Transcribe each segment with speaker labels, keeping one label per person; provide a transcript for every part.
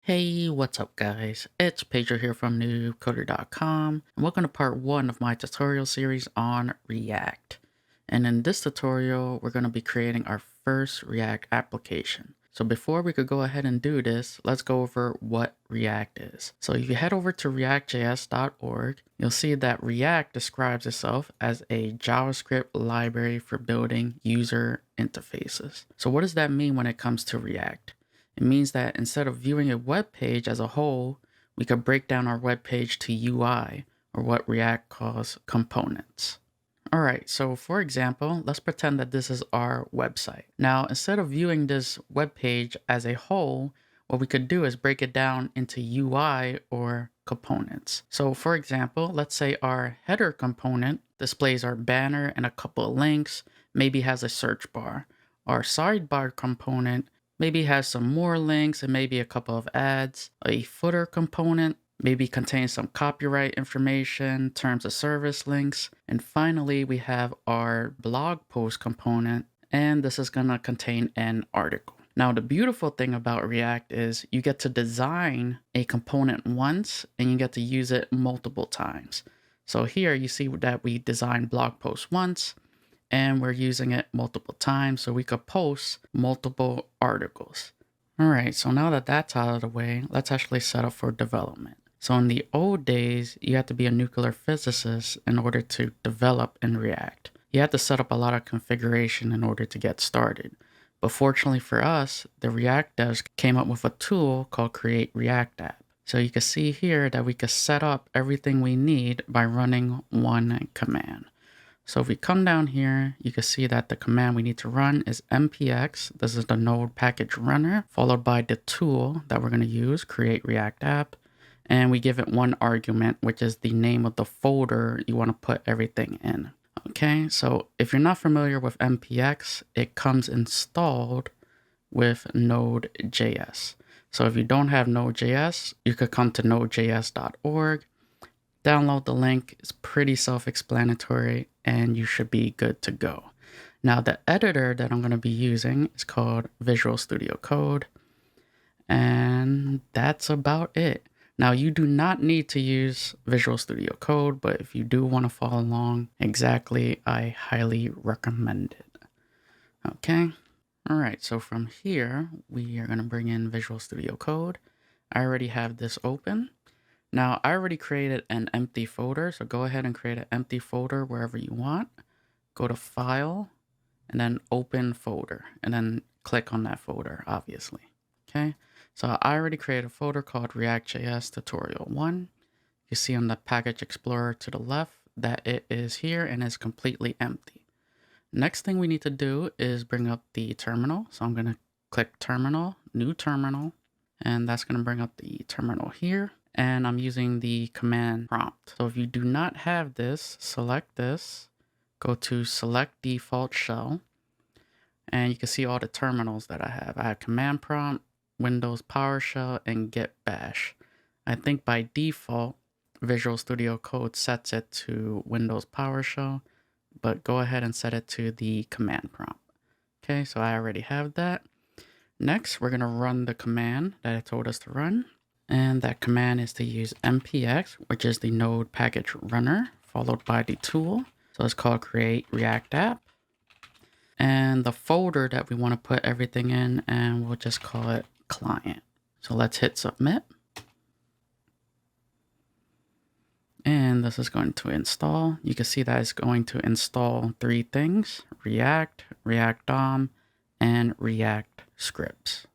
Speaker 1: Hey, what's up guys? It's Pedro here from noobcoder.com and welcome to part 1 of my tutorial series on React. And in this tutorial, we're going to be creating our first React application. So before we could go ahead and do this, let's go over what React is. So if you head over to reactjs.org, you'll see that React describes itself as a JavaScript library for building user interfaces. So what does that mean when it comes to React? It means that instead of viewing a web page as a whole, we could break down our web page to UI, or what React calls components. All right, so for example, let's pretend that this is our website. Now, instead of viewing this web page as a whole, what we could do is break it down into UI or components. So for example, let's say our header component displays our banner and a couple of links, maybe has a search bar. Our sidebar component maybe has some more links and maybe a couple of ads. A footer component maybe contains some copyright information, terms of service links. And finally, we have our blog post component, and this is going to contain an article. Now, the beautiful thing about React is you get to design a component once and you get to use it multiple times. So here you see that we designed blog post once, and we're using it multiple times so we could post multiple articles. All right, so now that that's out of the way, let's actually set up for development. So in the old days, you had to be a nuclear physicist in order to develop in React. You had to set up a lot of configuration in order to get started. But fortunately for us, the React devs came up with a tool called Create React App. So you can see here that we could set up everything we need by running one command. So if we come down here, you can see that the command we need to run is npx. This is the node package runner, followed by the tool that we're going to use, create React app. And we give it one argument, which is the name of the folder you want to put everything in. Okay, so if you're not familiar with npx, it comes installed with NodeJS. So if you don't have Node.js, you could come to nodejs.org. Download the link. It's pretty self-explanatory and you should be good to go. Now the editor that I'm going to be using is called Visual Studio Code, and that's about it. Now you do not need to use Visual Studio Code, but if you do want to follow along exactly, I highly recommend it. Okay. All right, so from here, we are going to bring in Visual Studio Code. I already have this open. Now, I already created an empty folder, so go ahead and create an empty folder wherever you want. Go to File, and then Open Folder, and then click on that folder, obviously. Okay, so I already created a folder called ReactJS Tutorial 1. You see on the Package Explorer to the left that it is here and is completely empty. Next thing we need to do is bring up the terminal. So I'm going to click Terminal, New Terminal, and that's going to bring up the terminal here. And I'm using the command prompt. So if you do not have this, select this, go to Select Default Shell, and you can see all the terminals that I have. I have command prompt, Windows PowerShell, and Git Bash. I think by default, Visual Studio Code sets it to Windows PowerShell, but go ahead and set it to the command prompt. Okay, so I already have that. Next, we're going to run the command that it told us to run. And that command is to use npx, which is the node package runner, followed by the tool. So it's called Create React App. And the folder that we want to put everything in, and we'll just call it Client. So let's hit Submit. And this is going to install. You can see that it's going to install 3 things: React, React DOM, and React scripts.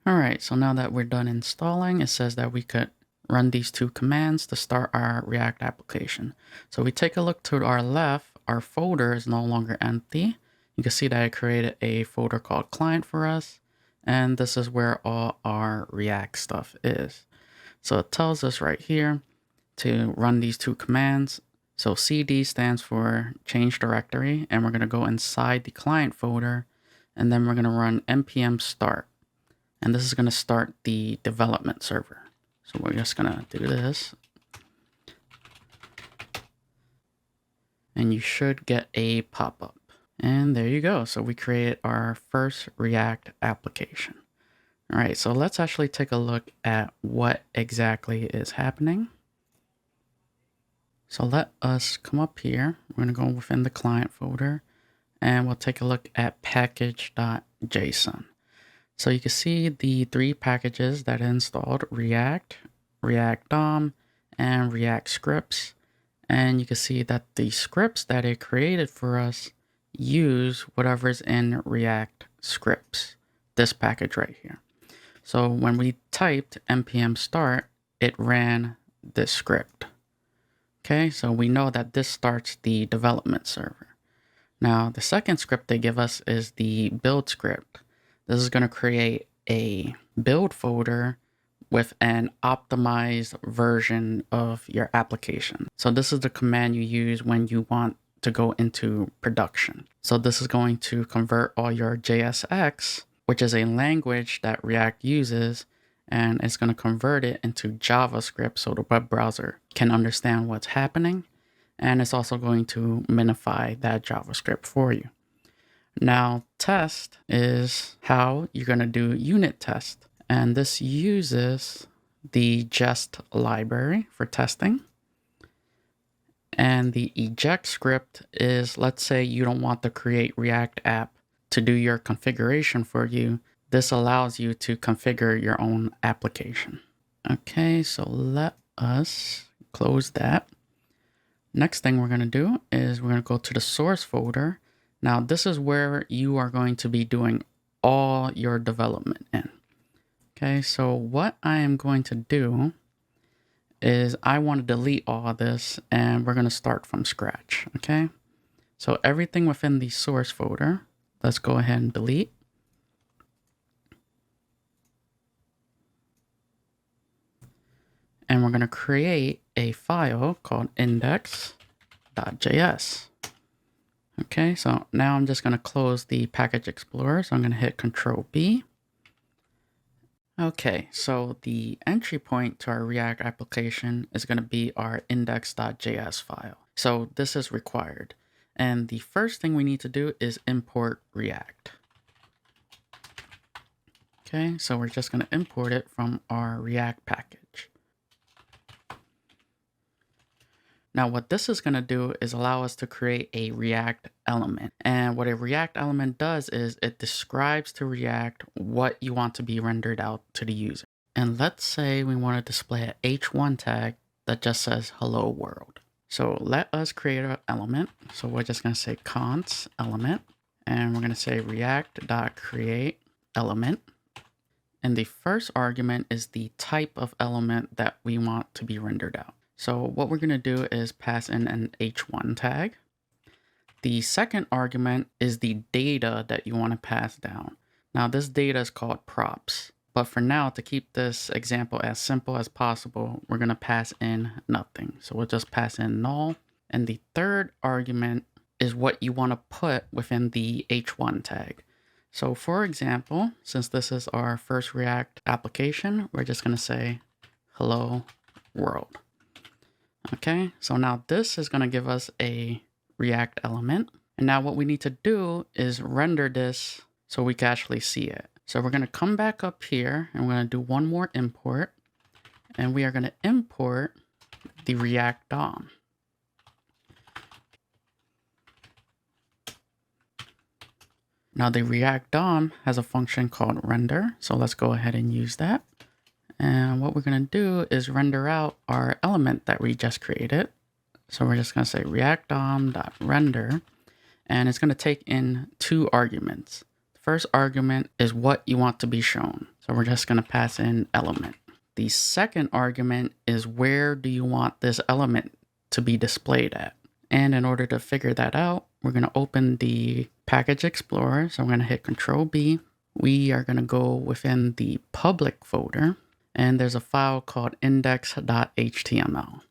Speaker 1: All right, so now that we're done installing, it says that we could run these 2 commands to start our React application. So we take a look to our left, our folder is no longer empty. You can see that I created a folder called Client for us, and this is where all our React stuff is. So it tells us right here to run these 2 commands. So CD stands for change directory, and we're going to go inside the client folder, and then we're going to run npm start. And this is going to start the development server. So we're just going to do this. And you should get a pop-up. And there you go. So we created our first React application. All right, so let's actually take a look at what exactly is happening. So let us come up here. We're going to go within the client folder and we'll take a look at package.json. So you can see the three packages that I installed: React, React DOM, and React scripts. And you can see that the scripts that it created for us use whatever's in React scripts, this package right here. So when we typed npm start, it ran this script. Okay, so we know that this starts the development server. Now, the second script they give us is the build script. This is going to create a build folder with an optimized version of your application. So this is the command you use when you want to go into production. So this is going to convert all your JSX, which is a language that React uses, and it's going to convert it into JavaScript so the web browser can understand what's happening. And it's also going to minify that JavaScript for you. Now, test is how you're going to do unit test. And this uses the jest library for testing. And the eject script is, let's say you don't want the create React app to do your configuration for you. This allows you to configure your own application. Okay, so let us close that. Next thing we're going to do is we're going to go to the source folder. Now, this is where you are going to be doing all your development in. Okay, so what I am going to do is I want to delete all of this and we're going to start from scratch. Okay, so everything within the source folder, let's go ahead and delete. And we're going to create a file called index.js. Okay, so now I'm just going to close the package explorer. So I'm going to hit Control B. Okay, so the entry point to our React application is going to be our index.js file. So this is required. And the first thing we need to do is import React. Okay, so we're just going to import it from our React package. Now, what this is going to do is allow us to create a React element. And what a React element does is it describes to React what you want to be rendered out to the user. And let's say we want to display an H1 tag that just says hello world. So let us create an element. So we're just going to say const element, and we're going to say react.create element. And the first argument is the type of element that we want to be rendered out. So what we're going to do is pass in an H1 tag. The second argument is the data that you want to pass down. Now this data is called props, but for now, to keep this example as simple as possible, we're going to pass in nothing. So we'll just pass in null. And the third argument is what you want to put within the H1 tag. So for example, since this is our first React application, we're just going to say hello world. Okay, so now this is going to give us a React element. And now what we need to do is render this so we can actually see it. So we're going to come back up here and we're going to do one more import. And we are going to import the React DOM. Now the React DOM has a function called render. So let's go ahead and use that. And what we're going to do is render out our element that we just created. So we're just going to say React DOM.render, and it's going to take in two arguments. The first argument is what you want to be shown. So we're just going to pass in element. The second argument is where do you want this element to be displayed at. And in order to figure that out, we're going to open the package explorer. So I'm going to hit Control B. We are going to go within the public folder. And there's a file called index.html.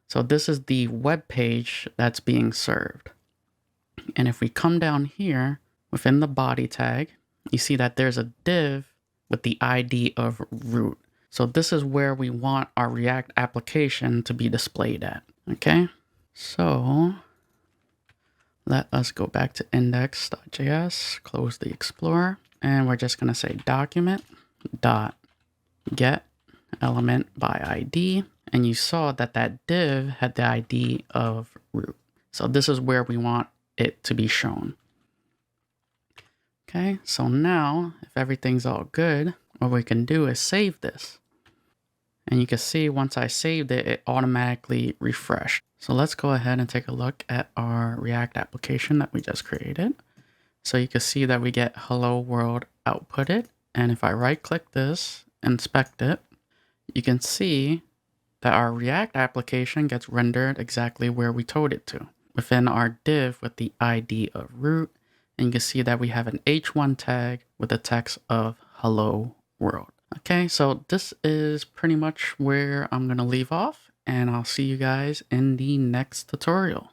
Speaker 1: So this is the web page that's being served. And if we come down here within the body tag, you see that there's a div with the ID of root. So this is where we want our React application to be displayed at. Okay, so let us go back to index.js, close the explorer, and we're just going to say document. dot get element by ID. And you saw that that div had the ID of root. So this is where we want it to be shown. Okay, so now if everything's all good, what we can do is save this. And you can see once I saved it, it automatically refreshed. So let's go ahead and take a look at our React application that we just created. So you can see that we get hello world outputted. And if I right click this, inspect it, you can see that our React application gets rendered exactly where we told it to, within our div with the ID of root. And you can see that we have an h1 tag with the text of hello world. Okay, so this is pretty much where I'm going to leave off, and I'll see you guys in the next tutorial.